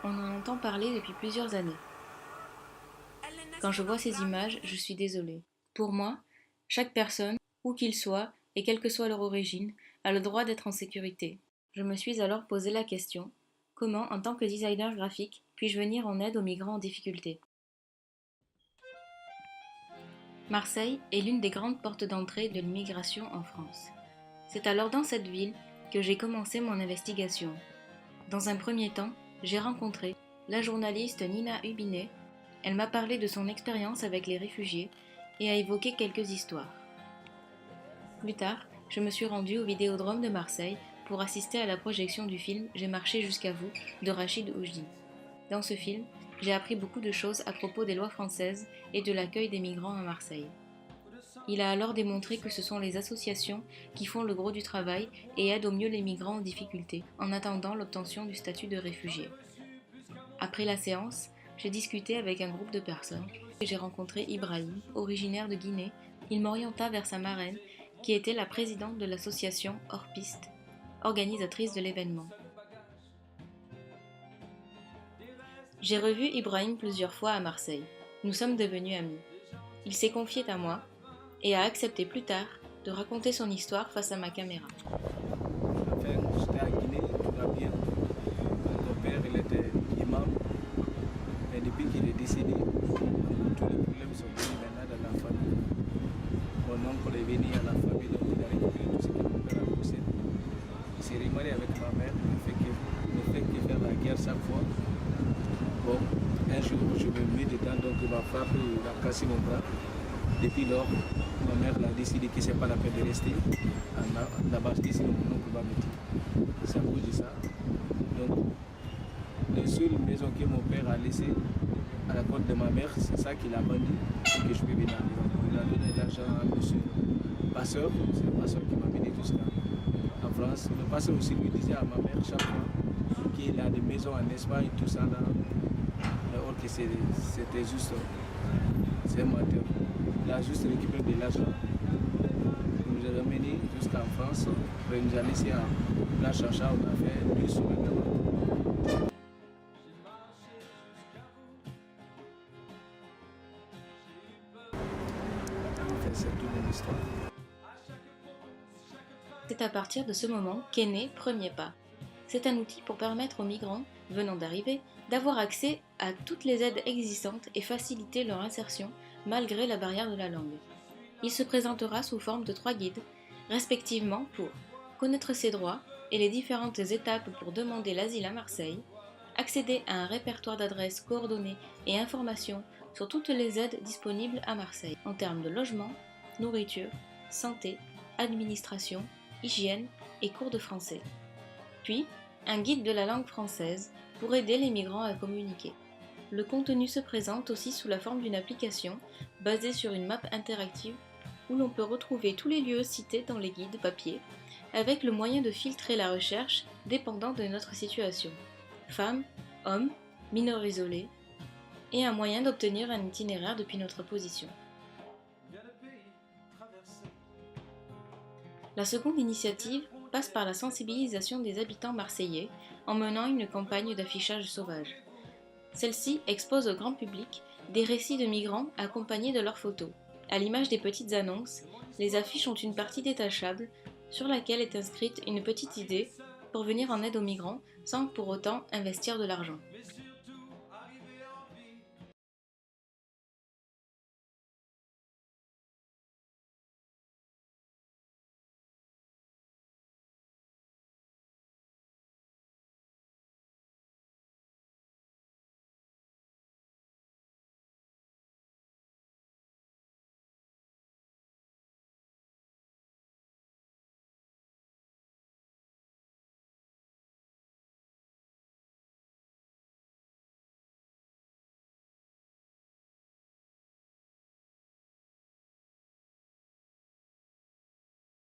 on en entend parler depuis plusieurs années. Quand je vois ces images, je suis désolée. Pour moi, chaque personne, où qu'il soit, et quelle que soit leur origine, a le droit d'être en sécurité. Je me suis alors posé la question, comment, en tant que designer graphique, puis-je venir en aide aux migrants en difficulté? Marseille est l'une des grandes portes d'entrée de l'immigration en France. C'est alors dans cette ville que j'ai commencé mon investigation. Dans un premier temps, j'ai rencontré la journaliste Nina Hubinet. Elle m'a parlé de son expérience avec les réfugiés et a évoqué quelques histoires. Plus tard, je me suis rendue au Vidéodrome de Marseille pour assister à la projection du film J'ai marché jusqu'à vous de Rachid Oujdi. Dans ce film, j'ai appris beaucoup de choses à propos des lois françaises et de l'accueil des migrants à Marseille. Il a alors démontré que ce sont les associations qui font le gros du travail et aident au mieux les migrants en difficulté, en attendant l'obtention du statut de réfugié. Après la séance, j'ai discuté avec un groupe de personnes et j'ai rencontré Ibrahim, originaire de Guinée. Il m'orienta vers sa marraine, qui était la présidente de l'association Hors Piste, organisatrice de l'événement. J'ai revu Ibrahim plusieurs fois à Marseille. Nous sommes devenus amis. Il s'est confié à moi et a accepté plus tard de raconter son histoire face à ma caméra. Enfin, j'étais à Guinée, tout va bien. Mon père, il était imam. Mais depuis qu'il est décédé, tous les problèmes sont venus maintenant dans la famille. Mon oncle est venu à la famille, donc il a récupéré tout ce que mon père a possédé. Il s'est remarié avec ma mère, ne fait que faire la guerre chaque fois. Bon, un jour, je me mets dedans, donc il m'a frappé, il a cassé mon bras. Depuis lors, ma mère a décidé que ce n'est pas la peine de rester. Elle a acheté, sinon mon oncle va me tuer. C'est à cause de ça. Donc, la seule maison que mon père a laissée à la côte de ma mère, c'est ça qu'il a vendu pour que je puisse venir. Il a donné l'argent à monsieur Passeur, c'est le passeur qui m'a mené jusqu'à en France. Le passeur aussi lui disait à ma mère chaque fois qu'il a des maisons en Espagne, tout ça là. Or que c'était juste, c'est un menteur. Il a juste récupéré de l'argent. Il nous a ramené jusqu'en France. Il nous a laissé à la Chacha, on a fait 2 semaines là-bas. C'est toute mon histoire. C'est à partir de ce moment qu'est né Premier Pas. C'est un outil pour permettre aux migrants venant d'arriver d'avoir accès à toutes les aides existantes et faciliter leur insertion malgré la barrière de la langue. Il se présentera sous forme de 3 guides, respectivement pour connaître ses droits et les différentes étapes pour demander l'asile à Marseille, accéder à un répertoire d'adresses coordonnées et informations sur toutes les aides disponibles à Marseille en termes de logement, nourriture, santé, administration, hygiène et cours de français. Puis, un guide de la langue française pour aider les migrants à communiquer. Le contenu se présente aussi sous la forme d'une application basée sur une map interactive où l'on peut retrouver tous les lieux cités dans les guides papier, avec le moyen de filtrer la recherche dépendant de notre situation. Femmes, hommes, mineurs isolés, et un moyen d'obtenir un itinéraire depuis notre position. La seconde initiative passe par la sensibilisation des habitants marseillais en menant une campagne d'affichage sauvage. Celle-ci expose au grand public des récits de migrants accompagnés de leurs photos. À l'image des petites annonces, les affiches ont une partie détachable sur laquelle est inscrite une petite idée pour venir en aide aux migrants sans pour autant investir de l'argent.